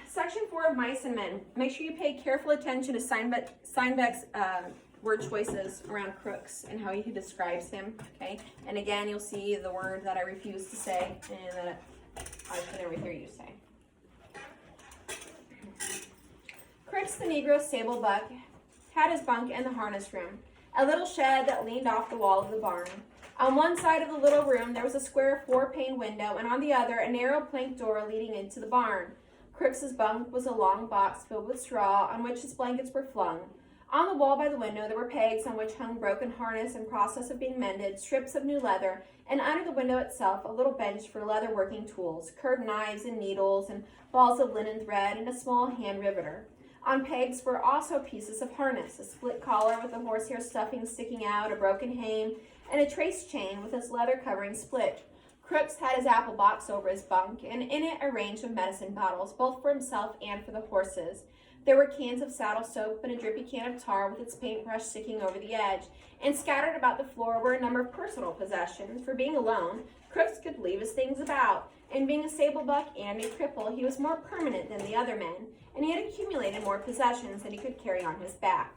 Section 4 of Mice and Men. Make sure you pay careful attention to Steinbeck's word choices around Crooks and how he describes him, okay? And again, you'll see the word that I refuse to say and that I can never hear you say. Crooks the Negro sable buck had his bunk in the harness room, a little shed that leaned off the wall of the barn. On one side of the little room, there was a square 4-pane window, and on the other, a narrow plank door leading into the barn. Crooks's bunk was a long box filled with straw on which his blankets were flung. On the wall by the window, there were pegs on which hung broken harness in process of being mended, strips of new leather, and under the window itself, a little bench for leather working tools, curved knives and needles, and balls of linen thread, and a small hand riveter. On pegs were also pieces of harness, a split collar with the horsehair stuffing sticking out, a broken hame, and a trace chain with its leather covering split. Crooks had his apple box over his bunk, and in it a range of medicine bottles, both for himself and for the horses. There were cans of saddle soap and a drippy can of tar with its paintbrush sticking over the edge, and scattered about the floor were a number of personal possessions. For being alone, Crooks could leave his things about, and being a sable buck and a cripple, he was more permanent than the other men, and he had accumulated more possessions than he could carry on his back.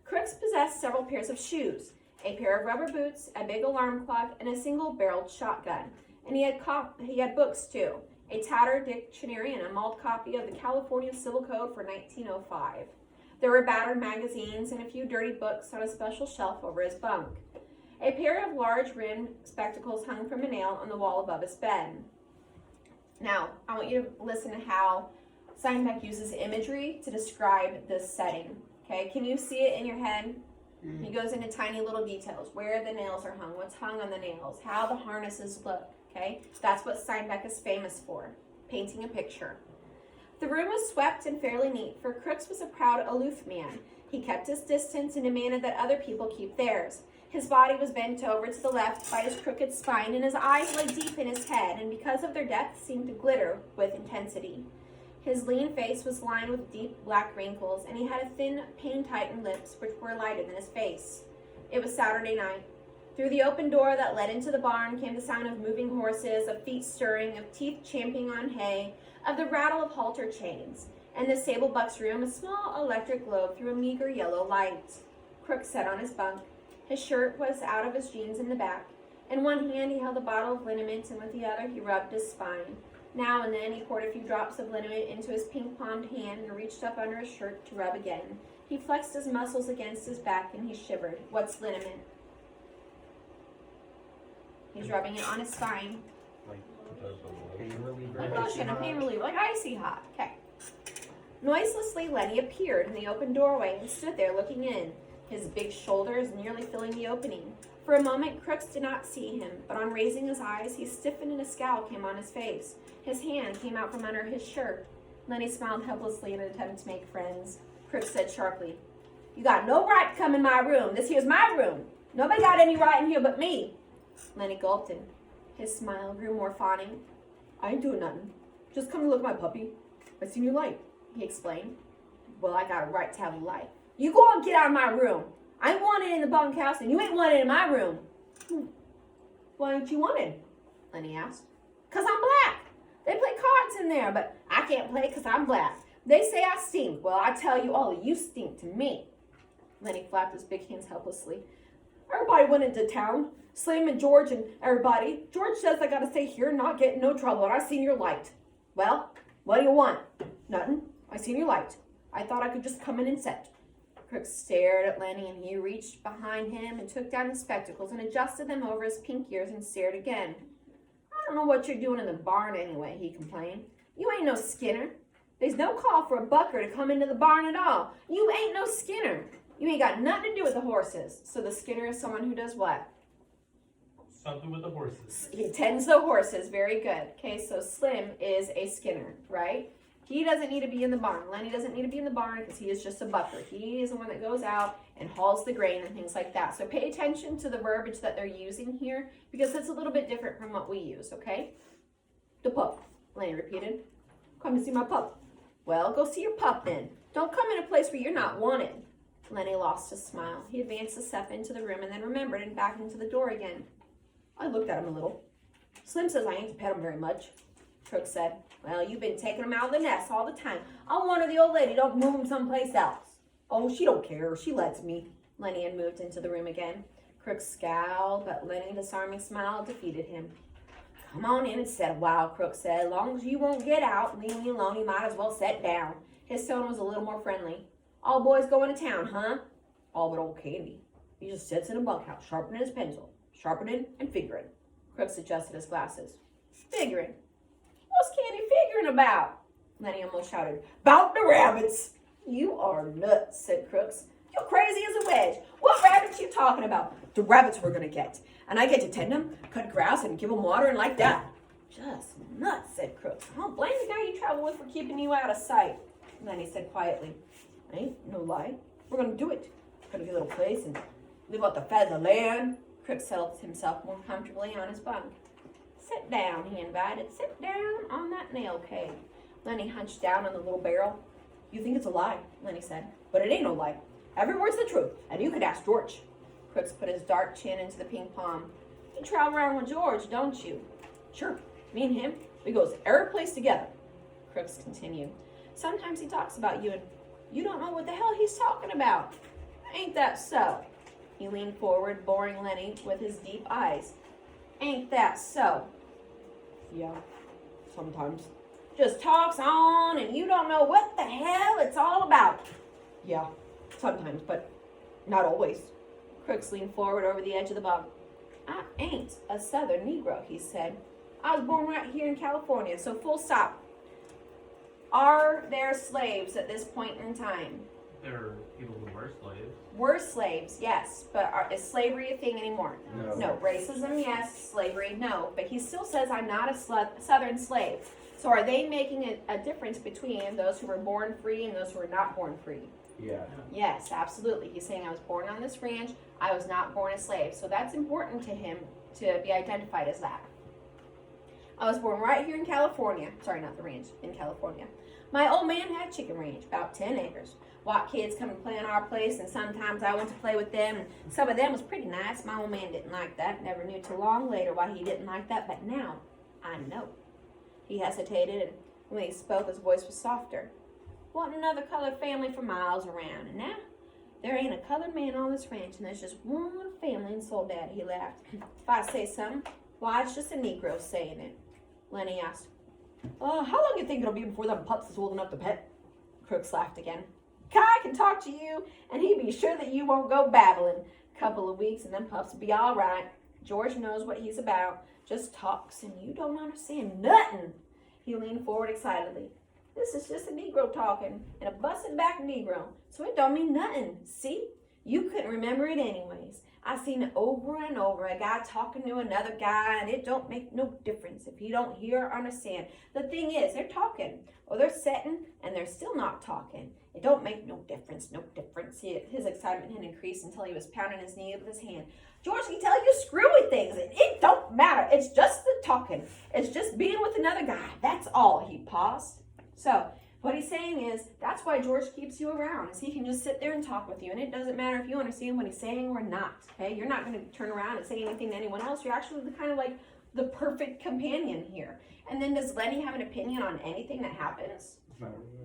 Crooks possessed several pairs of shoes, a pair of rubber boots, a big alarm clock, and a single-barreled shotgun. And he had books, too, a tattered dictionary and a mauled copy of the California Civil Code for 1905. There were battered magazines and a few dirty books on a special shelf over his bunk. A pair of large-rimmed spectacles hung from a nail on the wall above his bed. Now, I want you to listen to how Steinbeck uses imagery to describe this setting. Okay, can you see it in your head? He goes into tiny little details, where the nails are hung, what's hung on the nails, how the harnesses look, okay? That's what Steinbeck is famous for, painting a picture. The room was swept and fairly neat, for Crooks was a proud, aloof man. He kept his distance and demanded that other people keep theirs. His body was bent over to the left by his crooked spine, and his eyes lay deep in his head, and because of their depth seemed to glitter with intensity. His lean face was lined with deep black wrinkles, and he had a thin, pain-tightened lips which were lighter than his face. It was Saturday night. Through the open door that led into the barn came the sound of moving horses, of feet stirring, of teeth champing on hay, of the rattle of halter chains. In the sable buck's room, a small electric globe threw a meager yellow light. Crooks sat on his bunk. His shirt was out of his jeans in the back. In one hand he held a bottle of liniment, and with the other he rubbed his spine. Now and then he poured a few drops of liniment into his pink-palmed hand and reached up under his shirt to rub again. He flexed his muscles against his back and he shivered. What's liniment? He's rubbing it on his spine. Like pain reliever. Like lotion, a pain reliever, like icy hot. Okay. Noiselessly, Lenny appeared in the open doorway and stood there looking in, his big shoulders nearly filling the opening. For a moment, Crooks did not see him, but on raising his eyes, he stiffened and a scowl came on his face. His hand came out from under his shirt. Lenny smiled helplessly in an attempt to make friends. Crooks said sharply, "You got no right to come in my room. This here's my room. Nobody got any right in here but me." Lenny gulped in. His smile grew more fawning. "I ain't doing nothing. Just come to look at my puppy. I seen your light," he explained. "Well, I got a right to have a light. You go and get out of my room. I ain't wanted in the bunkhouse, and you ain't wanted in my room." "Why ain't you wanted?" Lenny asked. "'Cause I'm black. They play cards in there, but I can't play 'cause I'm black. They say I stink. Well, I tell you, all of you stink to me." Lenny flapped his big hands helplessly. "Everybody went into town. Slim and George and everybody. George says I gotta stay here and not get in no trouble, and I seen your light." "Well, what do you want?" "Nothing. I seen your light. I thought I could just come in and set." Crooks stared at Lenny, and he reached behind him and took down his spectacles and adjusted them over his pink ears and stared again. "I don't know what you're doing in the barn anyway," he complained. "You ain't no Skinner. There's no call for a bucker to come into the barn at all. You ain't no Skinner. You ain't got nothing to do with the horses." So the Skinner is someone who does what? Something with the horses. He tends the horses. Very good. Okay, so Slim is a Skinner, right? He doesn't need to be in the barn. Lenny doesn't need to be in the barn because he is just a bucker. He is the one that goes out and hauls the grain and things like that. So pay attention to the verbiage that they're using here because it's a little bit different from what we use, okay? "The pup," Lenny repeated. "Come to see my pup." "Well, go see your pup then. Don't come in a place where you're not wanted." Lenny lost his smile. He advanced a step into the room and then remembered and back into the door again. "I looked at him a little. Slim says I ain't to pet him very much." Crooks said. Well, you've been taking them out of the nest all the time. I wonder the old lady don't move them someplace else. Oh, she don't care. She lets me. Lenny had moved into the room again. Crooks scowled, but Lenny's disarming smile defeated him. Come on in and sit a while, Crooks said. As long as you won't get out and leave me alone, you might as well sit down. His tone was a little more friendly. All boys going to town, huh? All but old Candy. He just sits in a bunkhouse, sharpening his pencil. Sharpening and figuring. Crooks adjusted his glasses. Figuring? What's Candy figuring about? Lenny almost shouted. About the rabbits. You are nuts, said Crooks. You're crazy as a wedge. What rabbits you talking about? The rabbits we're going to get. And I get to tend them, cut grass, and give them water and like that. Just nuts, said Crooks. I don't blame the guy you travel with for keeping you out of sight. Lenny said quietly. Ain't no lie. We're going to do it. Got to get a little place and live out the fat of the land. Crooks settled himself more comfortably on his bunk. Sit down, he invited. Sit down on that nail keg. Lenny hunched down on the little barrel. You think it's a lie, Lenny said. But it ain't no lie. Every word's the truth, and you could ask George. Crooks put his dark chin into the pink palm. You travel around with George, don't you? Sure. Me and him, we goes every place together. Crooks continued. Sometimes he talks about you, and you don't know what the hell he's talking about. Ain't that so? He leaned forward, boring Lenny with his deep eyes. Ain't that so? Yeah, sometimes. Just talks on, and you don't know what the hell it's all about. Yeah, sometimes, but not always. Crooks leaned forward over the edge of the bunk. I ain't a Southern Negro, he said. I was born right here in California, so full stop. Are there slaves at this point in time? There are people who were slaves. Were slaves, yes, but is slavery a thing anymore? No. No. Racism, yes. Slavery, no. But he still says I'm not a Southern slave. So are they making a difference between those who were born free and those who were not born free? Yeah. Yes, absolutely. He's saying I was born on this ranch. I was not born a slave. So that's important to him to be identified as that. I was born right here in California. Sorry, not the ranch, in California. My old man had a chicken ranch, about 10 acres. White kids come and play on our place, and sometimes I went to play with them, and some of them was pretty nice. My old man didn't like that. Never knew till long later why he didn't like that, but now I know. He hesitated, and when he spoke, his voice was softer. Wasn't another colored family for miles around, and now there ain't a colored man on this ranch, and there's just one little family in Soledad, he laughed. If I say something, why, it's just a Negro saying it. Lenny asked, how long do you think it'll be before them pups is old enough to pet? Crooks laughed again. Kai can talk to you, and he'd be sure that you won't go babbling. Couple of weeks, and them pups will be all right. George knows what he's about. Just talks, and you don't understand nothing. He leaned forward excitedly. This is just a Negro talking, and a busted back Negro, so it don't mean nothing. See? You couldn't remember it anyways. I seen it over and over, a guy talking to another guy, and it don't make no difference if you don't hear or understand. The thing is, they're talking, or they're sitting, and they're still not talking. It don't make no difference, no difference. His excitement had increased until he was pounding his knee with his hand. George can tell you screwy things, and it don't matter. It's just the talking. It's just being with another guy. That's all. He paused. So, what he's saying is, that's why George keeps you around, is he can just sit there and talk with you, and it doesn't matter if you understand what he's saying or not, okay? You're not going to turn around and say anything to anyone else. You're actually kind of like the perfect companion here. And then does Lenny have an opinion on anything that happens?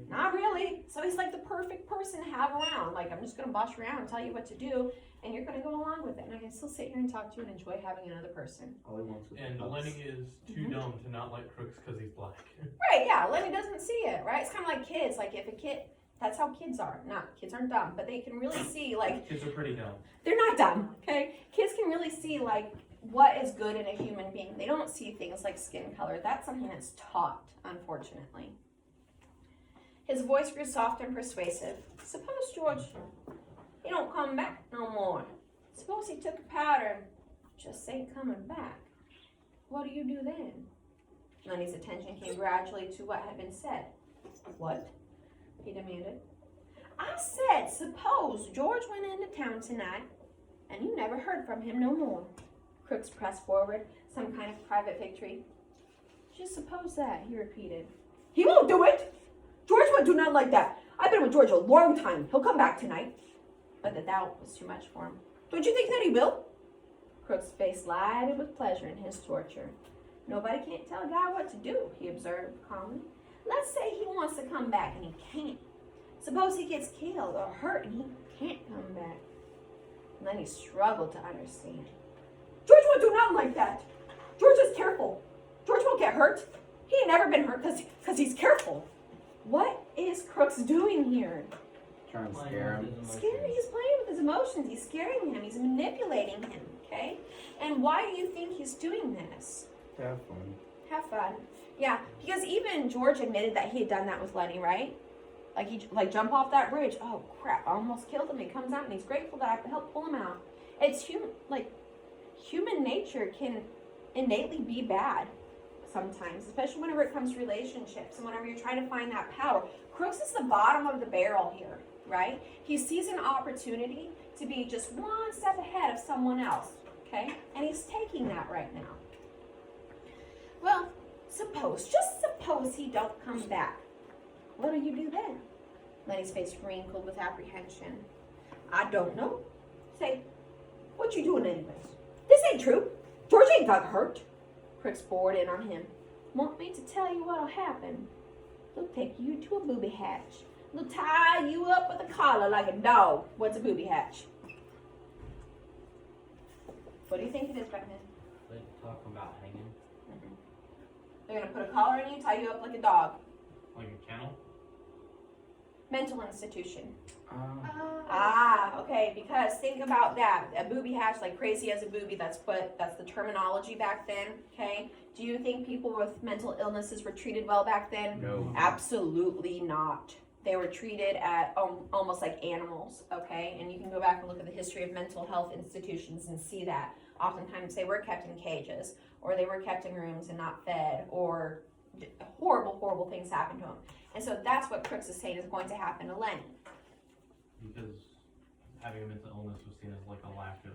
Not really. So he's like the perfect person to have around. Like, I'm just going to boss you around and tell you what to do, and you're going to go along with it. And I can still sit here and talk to you and enjoy having another person. All he wants is And pups. Lenny is too dumb to not like Crooks because he's black. Right, yeah. Lenny doesn't see it, right? It's kind of like kids. Like, if a kid, that's how kids are. Kids aren't dumb, but they can really see, like, Kids are pretty dumb. they're not dumb, okay? Kids can really see, like, what is good in a human being. They don't see things like skin color. That's something that's taught, unfortunately. His voice grew soft and persuasive. Suppose, George, he don't come back no more. Suppose he took a powder and just ain't coming back. What do you do then? Lenny's attention came gradually to what had been said. What? He demanded. I said, suppose George went into town tonight and you never heard from him no more. Crooks pressed forward, some kind of private victory. Just suppose that, he repeated. He won't do it! George won't do nothing like that. I've been with George a long time. He'll come back tonight. But the doubt was too much for him. Don't you think that he will? Crooks' face lighted with pleasure in his torture. Nobody can't tell a guy what to do, he observed calmly. Let's say he wants to come back and he can't. Suppose he gets killed or hurt and he can't come back. Lenny struggled to understand. George won't do nothing like that. George is careful. George won't get hurt. He ain't never been hurt because he's careful. What is Crooks doing here? Trying to scare him. Scary. He's playing with his emotions. He's scaring him. He's manipulating him, okay? And why do you think he's doing this? To have fun. Have fun. Yeah, because even George admitted that he had done that with Lenny, right? Like he jump off that bridge. Oh crap! I almost killed him. He comes out and he's grateful that I could help pull him out. It's human nature can innately be bad sometimes, especially whenever it comes to relationships and whenever you're trying to find that power. Crooks is the bottom of the barrel here, right? He sees an opportunity to be just one step ahead of someone else, okay? And he's taking that right now. Well, just suppose he don't come back. What do you do then? Lenny's face wrinkled with apprehension. I don't know. Say, what you doing anyways? This ain't true. George ain't got hurt. Crooks bored in on him. Want me to tell you what'll happen? They'll take you to a booby hatch. They'll tie you up with a collar like a dog. What's a booby hatch? What do you think it is, Brendan? They talk about hanging. They're going to put a collar on you, tie you up like a dog. Like a kennel? Mental institution. Uh, Okay, because think about that. A booby hatch, like crazy as a booby, that's the terminology back then, okay? Do you think people with mental illnesses were treated well back then? No. Absolutely not. They were treated at almost like animals, okay? And you can go back and look at the history of mental health institutions and see that. Oftentimes they were kept in cages, or they were kept in rooms and not fed, or horrible, horrible things happened to them. And so that's what Crooks is saying is going to happen to Lenny. Because having a mental illness was seen as like a lack of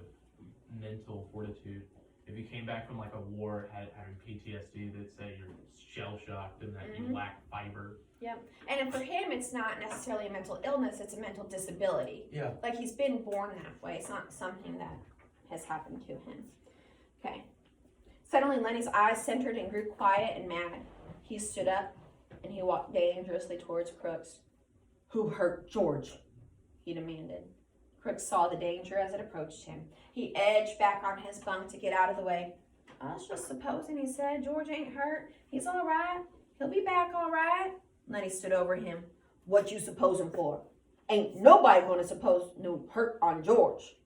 mental fortitude. If you came back from like a war having PTSD, they'd say you're shell shocked and that you lack fiber. Yep. And for him, it's not necessarily a mental illness, it's a mental disability. Yeah. Like he's been born that way. It's not something that has happened to him. Okay. Suddenly, Lenny's eyes centered and grew quiet and mad. He stood up and he walked dangerously towards Crooks. Who hurt George? He demanded. Crooks saw the danger as it approached him. He edged back on his bunk to get out of the way. I was just supposing, he said. George ain't hurt. He's all right. He'll be back all right. Lenny stood over him. What you supposing for? Ain't nobody gonna suppose no hurt on George.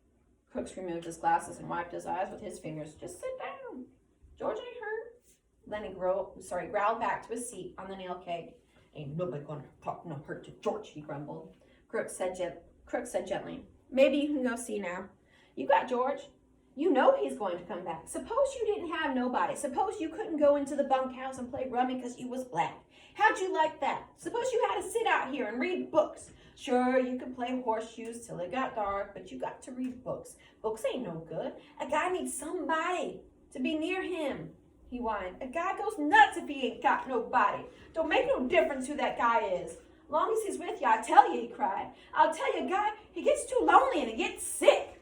Crooks removed his glasses and wiped his eyes with his fingers. Just sit down. George ain't hurt. Lenny growled back to his seat on the nail keg. Ain't nobody gonna talk no hurt to George, he grumbled. Crooks said gently, maybe you can go see now. You got George. You know he's going to come back. Suppose you didn't have nobody. Suppose you couldn't go into the bunkhouse and play rummy because you was black. How'd you like that? Suppose you had to sit out here and read books. Sure, you could play horseshoes till it got dark, but you got to read books. Books ain't no good. A guy needs somebody to be near him, he whined. A guy goes nuts if he ain't got nobody. Don't make no difference who that guy is. Long as he's with you, I tell you, he cried. I'll tell you, guy, he gets too lonely and he gets sick.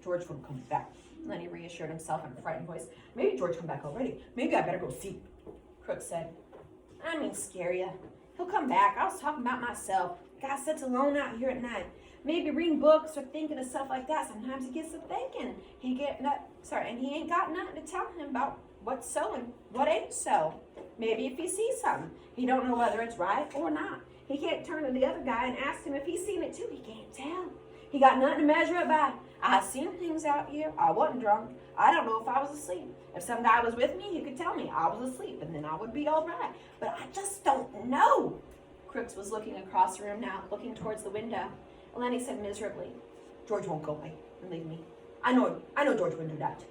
George won't come back. Lenny reassured himself in a frightened voice. Maybe George come back already. Maybe I better go see. Crooks said. I mean, scare ya. He'll come back. I was talking about myself. Guy sits alone out here at night. Maybe reading books or thinking of stuff like that. Sometimes he gets to thinking. And he ain't got nothing to tell him about what's so and what ain't so. Maybe if he sees something, he don't know whether it's right or not. He can't turn to the other guy and ask him if he's seen it too. He can't tell. He got nothing to measure it by. I seen things out here. I wasn't drunk. I don't know if I was asleep. If some guy was with me, he could tell me I was asleep, and then I would be all right. But I just don't know. Crooks was looking across the room now, looking towards the window. Lenny said miserably, George won't go away and leave me. I know George wouldn't do that.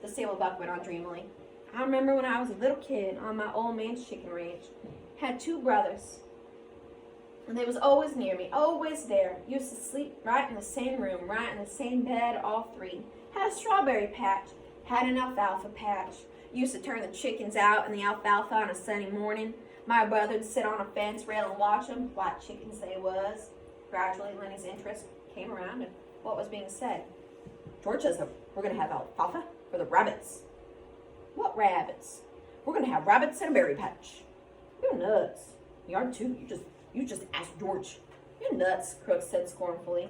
The stable buck went on dreamily. I remember when I was a little kid on my old man's chicken ranch. Had 2 brothers. And they was always near me, always there. Used to sleep right in the same room, right in the same bed, all 3. Had a strawberry patch, had an alfalfa patch. Used to turn the chickens out in the alfalfa on a sunny morning. My brother would sit on a fence rail and watch them, what chickens they was. Gradually, Lenny's interest came around and what was being said. George says that we're going to have alfalfa for the rabbits. What rabbits? We're gonna have rabbits and a berry patch. You're nuts. You are too. You just asked George. You're nuts, Crooks said scornfully.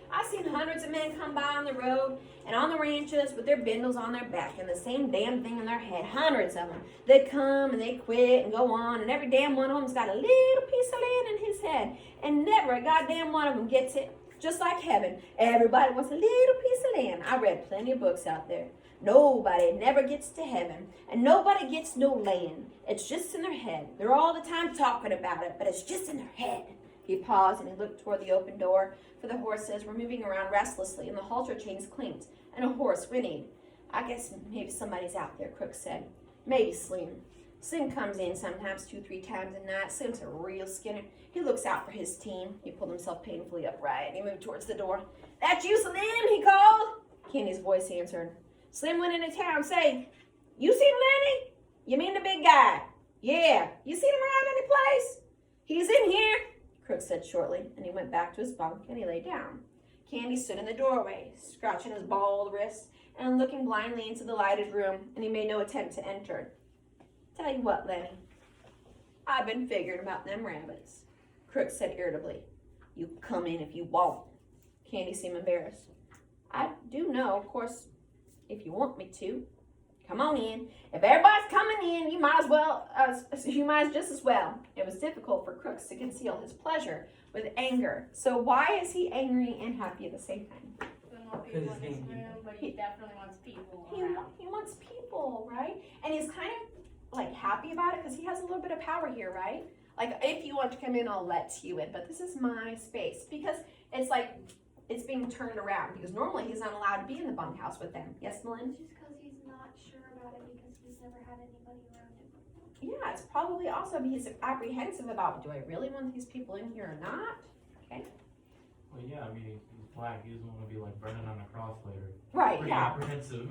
I've seen hundreds of men come by on the road and on the ranches with their bindles on their back and the same damn thing in their head. Hundreds of them. They come and they quit and go on, and every damn one of them's got a little piece of land in his head, and never a goddamn one of them gets it. Just like heaven, everybody wants a little piece of land. I read plenty of books out there. Nobody never gets to heaven, and nobody gets no land. It's just in their head. They're all the time talking about it, but it's just in their head. He paused and he looked toward the open door, for the horses were moving around restlessly and the halter chains clinked and a horse whinnied. I guess maybe somebody's out there, Crooks said. Maybe Slim. Slim comes in sometimes 2-3 times a night. Slim's a real skinner. He looks out for his team. He pulled himself painfully upright. He moved towards the door. That's you, Slim, he called. Candy's voice answered. Slim went into town. Say, you seen Lenny? You mean the big guy? Yeah. You seen him around any place? He's in here, Crooks said shortly, and he went back to his bunk and he lay down. Candy stood in the doorway, scratching his bald wrist and looking blindly into the lighted room, and he made no attempt to enter. Tell you what, Lenny, I've been figuring about them rabbits, Crooks said irritably. You come in if you want. Candy seemed embarrassed. I do know, of course, if you want me to. Come on in. If everybody's coming in, you might just as well. It was difficult for Crooks to conceal his pleasure with anger. So why is he angry and happy at the same time? People in his room, but he definitely wants people around. He wants people, right? And he's kind of like happy about it because he has a little bit of power here, right? Like, if you want to come in, I'll let you in, but this is my space, because it's like it's being turned around, because normally he's not allowed to be in the bunkhouse with them. Yes, Melinda? Just because he's not sure about it because he's never had anybody around him. Yeah, it's probably also he's apprehensive about, do I really want these people in here or not? Okay. Well, yeah, I mean, he's black. He doesn't want to be like burning on a cross later. Right, Pretty yeah. apprehensive.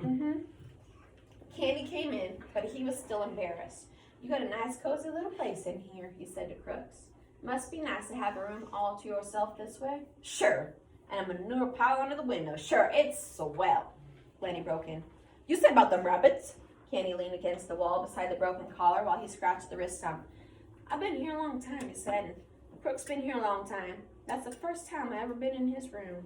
Candy came in, but he was still embarrassed. You got a nice, cozy little place in here, he said to Crooks. Must be nice to have a room all to yourself this way. Sure. And a manure pile under the window. Sure, it's swell. Lenny broke in. You said about them rabbits. Candy leaned against the wall beside the broken collar while he scratched the wrist stump. I've been here a long time, he said, and Crooks been here a long time. That's the first time I ever been in his room.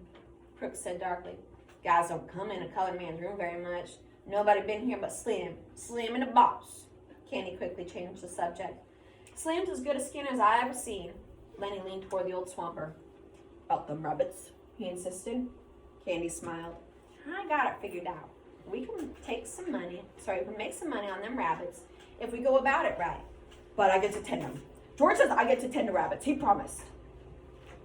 Crooks said darkly. Guys don't come in a colored man's room very much. Nobody been here but Slim. Slim and the boss. Candy quickly changed the subject. Slim's as good a skin as I ever seen. Lenny leaned toward the old swamper. About them rabbits, he insisted. Candy smiled. I got it figured out. We can make some money on them rabbits if we go about it right. But I get to tend them. George says I get to tend the rabbits. He promised.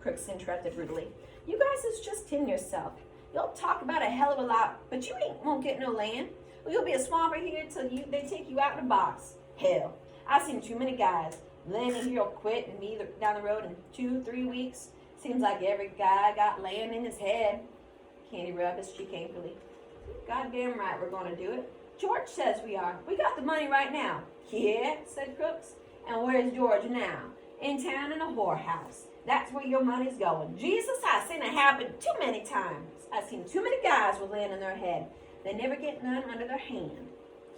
Crooks interrupted rudely. You guys is just tend yourself. You'll talk about a hell of a lot, but you won't get no land. Well, you'll be a swamper here till they take you out in a box. Hell, I've seen too many guys. Lenny here'll quit and be down the road in 2-3 weeks. Seems like every guy got land in his head. Candy rubbed his cheek angrily. Goddamn right we're gonna do it. George says we are. We got the money right now. Yeah, said Crooks. And where's George now? In town in a whorehouse. That's where your money's going. Jesus, I've seen it happen too many times. I've seen too many guys with land in their head. They never get none under their hand.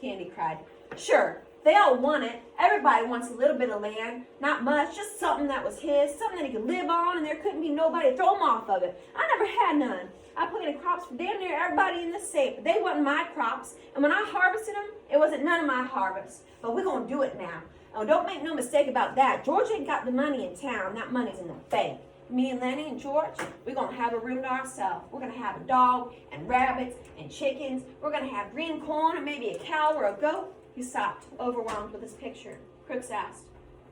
Candy cried. Sure, they all want it. Everybody wants a little bit of land. Not much, just something that was his, something that he could live on, and there couldn't be nobody to throw him off of it. I never had none. I planted crops for damn near everybody in the state, but they wasn't my crops. And when I harvested them, it wasn't none of my harvest. But we're going to do it now. Oh, don't make no mistake about that. George ain't got the money in town. That money's in the bank. Me and Lenny and George, we're going to have a room to ourselves. We're going to have a dog and rabbits and chickens. We're going to have green corn and maybe a cow or a goat. He stopped, overwhelmed with his picture. Crooks asked,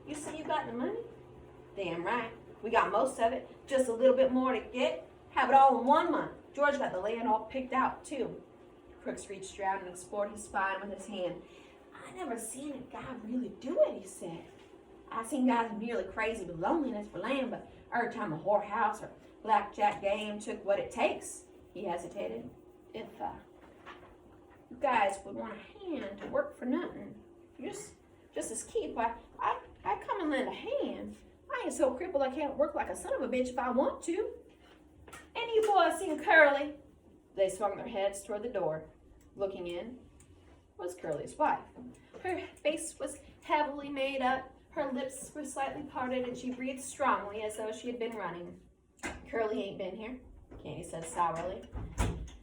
you say you got the money? Damn right. We got most of it. Just a little bit more to get. Have it all in 1 month. George got the land all picked out, too. Crooks reached around and explored his spine with his hand. I never seen a guy really do it, he said. I seen guys nearly crazy with loneliness for land, but every time a whorehouse or blackjack game took what it takes, he hesitated. If you guys would want a hand to work for nothing, just as keep, I come and lend a hand. I ain't so crippled I can't work like a son of a bitch if I want to. Any you boys seen Curly? They swung their heads toward the door. Looking in was Curly's wife. Her face was heavily made up, her lips were slightly parted, and she breathed strongly as though she had been running. Curly ain't been here, Candy said sourly.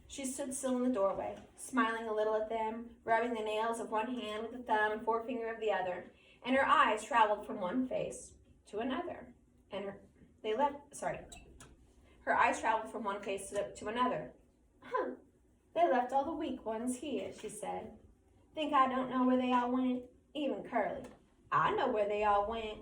She stood still in the doorway, smiling a little at them, rubbing the nails of one hand with the thumb and forefinger of the other, and her eyes traveled from one face to another. Her eyes traveled from one face to another. Huh, they left all the weak ones here, she said. Think I don't know where they all went? Even Curly. I know where they all went.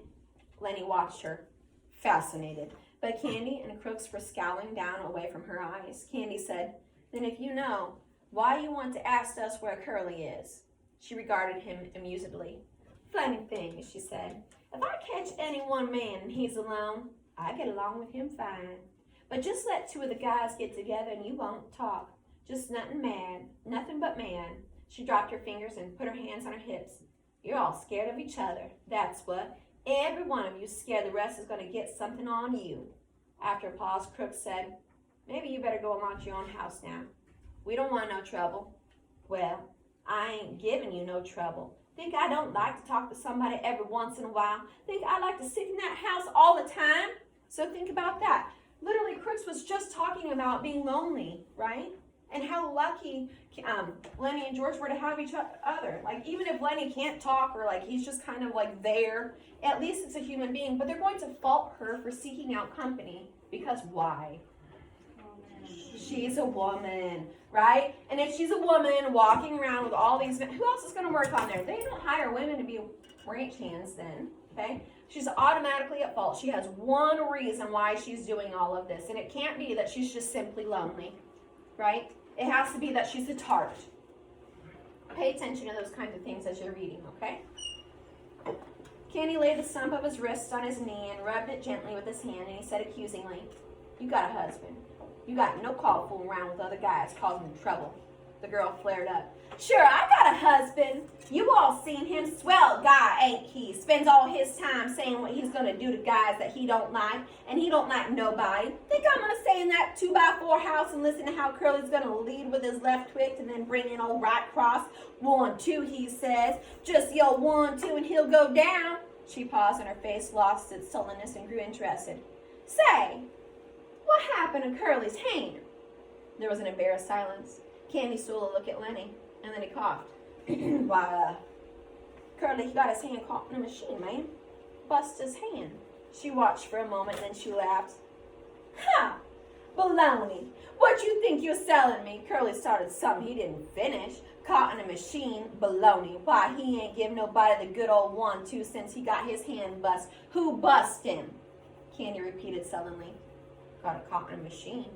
Lenny watched her, fascinated. But Candy and Crooks were scowling down away from her eyes. Candy said, then if you know, why you want to ask us where Curly is? She regarded him amusedly. Funny thing, she said. If I catch any one man and he's alone, I get along with him fine. But just let two of the guys get together and you won't talk. Just nothing but man. She dropped her fingers and put her hands on her hips. You're all scared of each other. That's what. Every one of you scared the rest is going to get something on you. After a pause, Crooks said, maybe you better go and launch your own house now. We don't want no trouble. Well, I ain't giving you no trouble. Think I don't like to talk to somebody every once in a while? Think I like to sit in that house all the time? So think about that. Literally, Crooks was just talking about being lonely, right? And how lucky Lenny and George were to have each other. Like, even if Lenny can't talk or like he's just kind of like there, at least it's a human being. But they're going to fault her for seeking out company because why? She's a woman, right? And if she's a woman walking around with all these men, who else is going to work on there? They don't hire women to be ranch hands then, okay? She's automatically at fault. She has one reason why she's doing all of this, and it can't be that she's just simply lonely, right? It has to be that she's a tart. Pay attention to those kinds of things as you're reading, okay? Candy laid the stump of his wrist on his knee and rubbed it gently with his hand, and he said accusingly, you got a husband. You got no call to fool around with other guys causing trouble. The girl flared up. Sure, I got a husband. You all seen him. Swell guy, ain't he? Spends all his time saying what he's going to do to guys that he don't like, and he don't like nobody. Think I'm going to stay in that 2x4 house and listen to how Curly's going to lead with his left twist and then bring in old right cross? 1, 2, he says. Just yell 1, 2, and he'll go down. She paused and her face lost its sullenness and grew interested. Say, what happened to Curly's hand? There was an embarrassed silence. Candy stole a look at Lenny, and then he coughed. Why, Curly, he got his hand caught in a machine, man. Bust his hand. She watched for a moment, then she laughed. Ha! Baloney. What you think you're selling me? Curly started something he didn't finish. Caught in a machine? Baloney. Why, he ain't give nobody the good old 1, 2 since he got his hand bust. Who bust him? Candy repeated sullenly. Got a caught in a machine.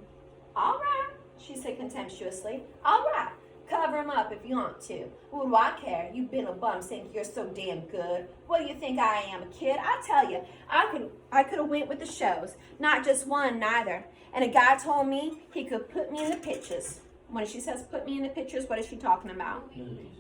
All right, she said contemptuously. All right, cover him up if you want to. What do I care? You been a bum think you're so damn good. What do you think I am, a kid? I tell you, I could have went with the shows. Not just one, neither. And a guy told me he could put me in the pictures. When she says put me in the pictures, what is she talking about?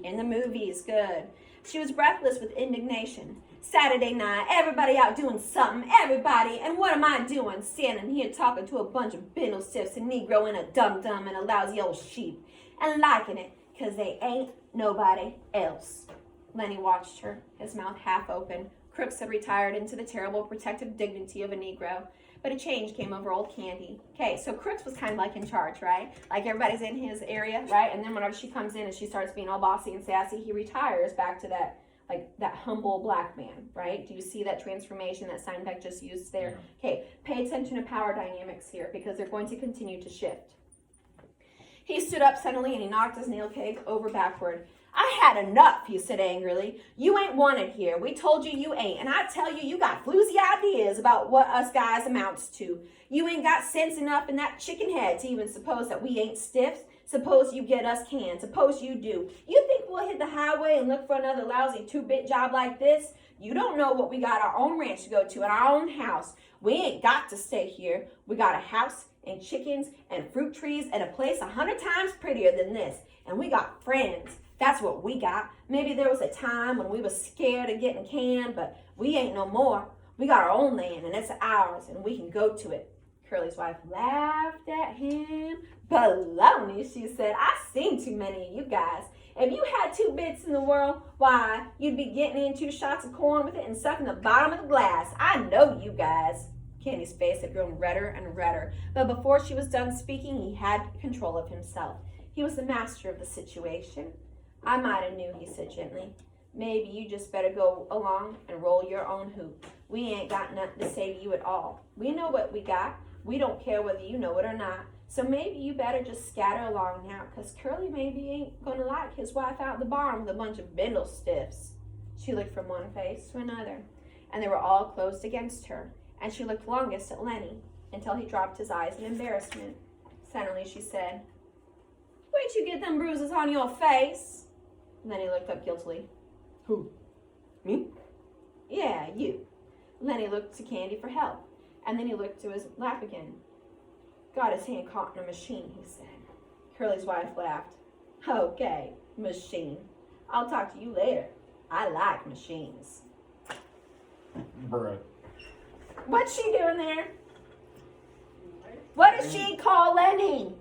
In the movies, good. She was breathless with indignation. Saturday night, everybody out doing something, everybody, and what am I doing? Standing here talking to a bunch of bindle stiffs, a Negro and a dum-dum and a lousy old sheep, and liking it, 'cause they ain't nobody else. Lenny watched her, his mouth half open. Crooks had retired into the terrible protective dignity of a Negro, but a change came over old Candy. Okay, so Crooks was kind of like in charge, right? Like everybody's in his area, right? And then whenever she comes in and she starts being all bossy and sassy, he retires back to that humble black man, right? Do you see that transformation that Steinbeck just used there? Yeah. Okay, pay attention to power dynamics here because they're going to continue to shift. He stood up suddenly and he knocked his nail keg over backward. I had enough, he said angrily. You ain't wanted here. We told you you ain't. And I tell you, you got floozy ideas about what us guys amounts to. You ain't got sense enough in that chicken head to even suppose that we ain't stiffs. Suppose you get us canned. Suppose you do. You think we'll hit the highway and look for another lousy 2-bit job like this? You don't know what we got our own ranch to go to and our own house. We ain't got to stay here. We got a house and chickens and fruit trees and a place 100 times prettier than this. And we got friends. That's what we got. Maybe there was a time when we was scared of getting canned, but we ain't no more. We got our own land and it's ours and we can go to it. Curly's wife laughed at him. Baloney, she said. I've seen too many of you guys. If you had 2 bits in the world, Why, you'd be getting in 2 shots of corn with it and sucking the bottom of the glass. I know you guys. Candy's face had grown redder and redder, but before she was done speaking, he had control of himself. He was the master of the situation. I might have knew, he said gently. Maybe you just better go along and roll your own hoop. We ain't got nothing to say to you at all. We know what we got. We don't care whether you know it or not. So maybe you better just scatter along now, 'cause Curly maybe ain't gonna like his wife out the barn with a bunch of bindle stiffs. She looked from one face to another, and they were all closed against her, and she looked longest at Lenny, until he dropped his eyes in embarrassment. Suddenly she said, "Where'd you get them bruises on your face?" Lenny looked up guiltily. Who? Me? "Yeah, you." Lenny looked to Candy for help, and then he looked to his lap again. "Got his hand caught in a machine," he said. Curly's wife laughed. "Okay, machine. I'll talk to you later. I like machines." Bruh. What's she doing there? What does she call Lenny?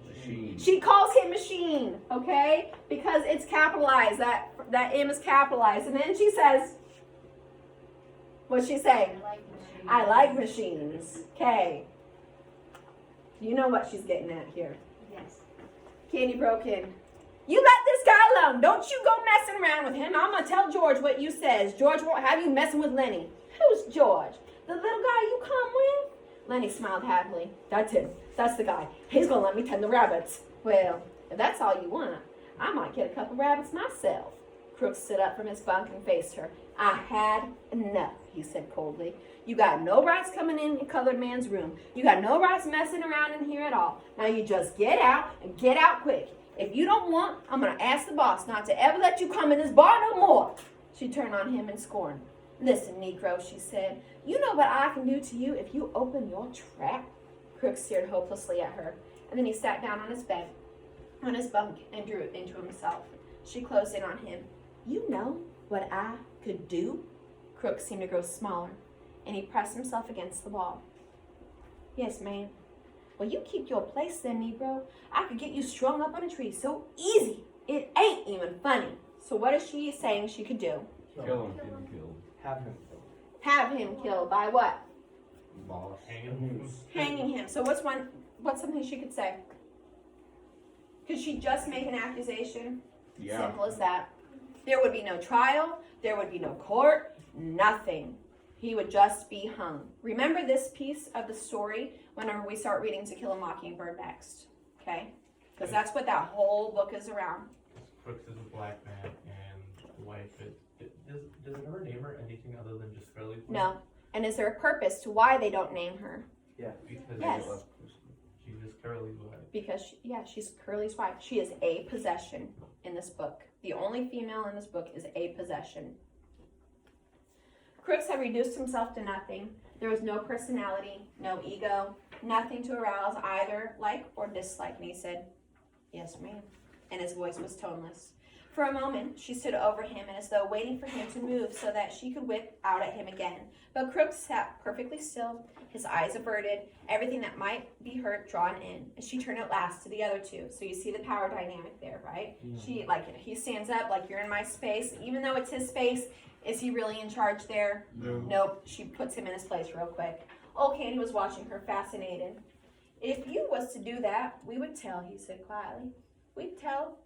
Machine. She calls him machine, okay? Because it's capitalized. That M is capitalized. And then she says, what's she saying? I like machines. Okay. You know what she's getting at here. Yes. Candy broke in. "You let this guy alone. Don't you go messing around with him. I'm going to tell George what you says. George won't have you messing with Lenny." "Who's George? The little guy you come with?" Lenny smiled happily. "That's him. That's the guy. He's going to let me tend the rabbits." "Well, if that's all you want, I might get a couple rabbits myself." Crooks stood up from his bunk and faced her. "I had enough," he said coldly. "You got no rights coming in a colored man's room. You got no rights messing around in here at all. Now you just get out and get out quick. If you don't want, I'm going to ask the boss not to ever let you come in this bar no more." She turned on him in scorn. "Listen, Negro," she said, "you know what I can do to you if you open your trap?" Crooks stared hopelessly at her, and then he sat down on his bed, on his bunk, and drew it into himself. She closed in on him. "You know what I could do?" Crooks seemed to grow smaller, and he pressed himself against the wall. "Yes, ma'am." "Well, you keep your place then, Negro. I could get you strung up on a tree so easy, it ain't even funny." So what is she saying she could do? Kill him. Kill. Have him killed. Have him killed by what? Boss. Hanging him. So what's something she could say? Could she just make an accusation? Yeah. Simple as that. There would be no trial. There would be no court. Nothing. He would just be hung. Remember this piece of the story whenever we start reading To Kill a Mockingbird next. Okay? Because that's what that whole book is around. Crooks is a black man, and the wife is. Does it ever name her anything other than just Curly? No. And is there a purpose to why they don't name her? Yeah. Because Yes. she's just Curly's wife. Because, she's Curly's wife. She is a possession in this book. The only female in this book is a possession. Crooks had reduced himself to nothing. There was no personality, no ego, nothing to arouse either like or dislike. And he said, "Yes, ma'am." And his voice was toneless. For a moment, she stood over him and as though waiting for him to move so that she could whip out at him again. But Crooks sat perfectly still, his eyes averted, everything that might be hurt drawn in. And she turned at last to the other two. So you see the power dynamic there, right? Yeah. He stands up like, "You're in my space." Even though it's his space, is he really in charge there? No. Nope. She puts him in his place real quick. Old Candy was watching her, fascinated. "If you was to do that, we would tell," he said quietly. We'd tell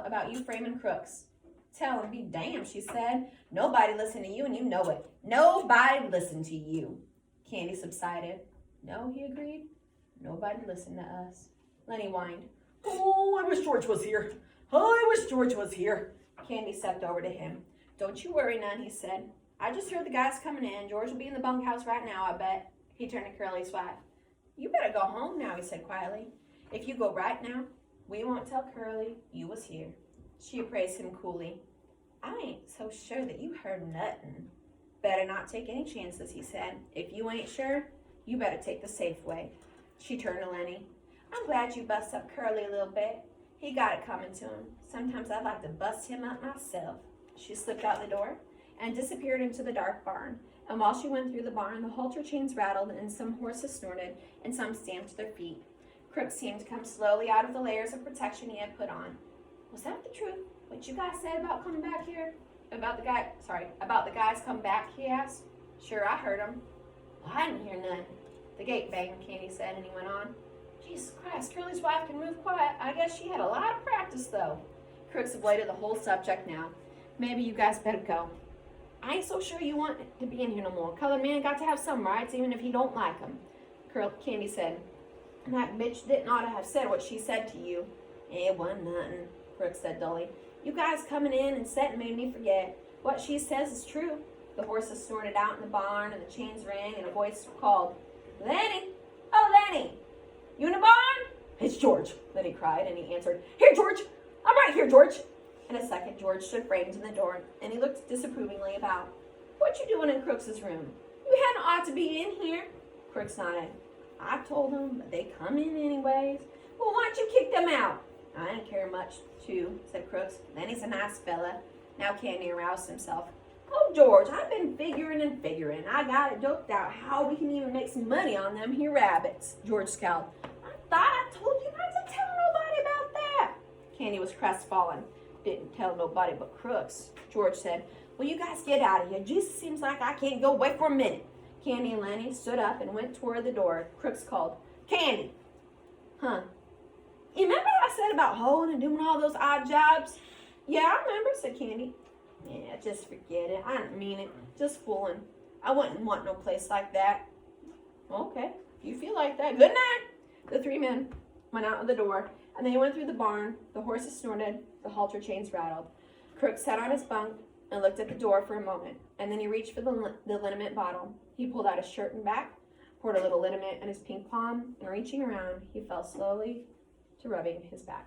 about you framing Crooks." "Tell and be damned," she said. "Nobody listened to you and you know it. Nobody listened to you." Candy subsided. "No," he agreed. "Nobody listened to us." Lenny whined. Oh, I wish George was here. I wish George was here. Candy stepped over to him. "Don't you worry none," he said. "I just heard the guys coming in. George will be in the bunkhouse right now, I bet." He turned to Curly's wife. "You better go home now," he said quietly. "If you go right now, we won't tell Curly you was here." She appraised him coolly. "I ain't so sure that you heard nothing." "Better not take any chances," he said. "If you ain't sure, you better take the safe way." She turned to Lenny. "I'm glad you bust up Curly a little bit. He got it coming to him. Sometimes I'd like to bust him up myself." She slipped out the door and disappeared into the dark barn. And while she went through the barn, the halter chains rattled and some horses snorted and some stamped to their feet. Crooks seemed to come slowly out of the layers of protection he had put on. Was that the truth? What you guys said about coming back here? About the guys come back, he asked. Sure, I heard him. Well, I didn't hear none. The gate banged, Candy said, and he went on. Jesus Christ, Curly's wife can move quiet. I guess she had a lot of practice, though. Crooks avoided the whole subject now. Maybe you guys better go. I ain't so sure you want to be in here no more. Colored man got to have some rights, even if he don't like them. Candy said. And that bitch didn't ought to have said what she said to you. It wasn't nothing, Crooks said dully. You guys coming in and setting made me forget. What she says is true. The horses snorted out in the barn, and the chains rang, and a voice called, Lenny! Oh, Lenny! You in the barn? It's George, Lenny cried, and he answered, Here, George! I'm right here, George! In a second, George stood framed in the door, and he looked disapprovingly about. What you doing in Crooks's room? You hadn't ought to be in here. Crooks nodded. I told them, but they come in anyways. Well, why don't you kick them out? I didn't care much, too, said Crooks. Lenny's a nice fella. Now Candy aroused himself. Oh, George, I've been figuring and figuring. I got it doped out how we can even make some money on them here rabbits. George scowled. I thought I told you not to tell nobody about that. Candy was crestfallen. Didn't tell nobody but Crooks. George said, Well, you guys get out of here. Jesus seems like I can't go away for a minute. Candy and Lenny stood up and went toward the door. Crooks called, Candy. Huh. You remember what I said about hoeing and doing all those odd jobs? Yeah, I remember, said Candy. Yeah, just forget it. I didn't mean it. Just fooling. I wouldn't want no place like that. Okay, if you feel like that. Good night. The three men went out of the door, and they went through the barn. The horses snorted. The halter chains rattled. Crooks sat on his bunk and looked at the door for a moment, and then he reached for the liniment bottle. He pulled out his shirt and back, poured a little liniment in his pink palm, and reaching around, he fell slowly to rubbing his back.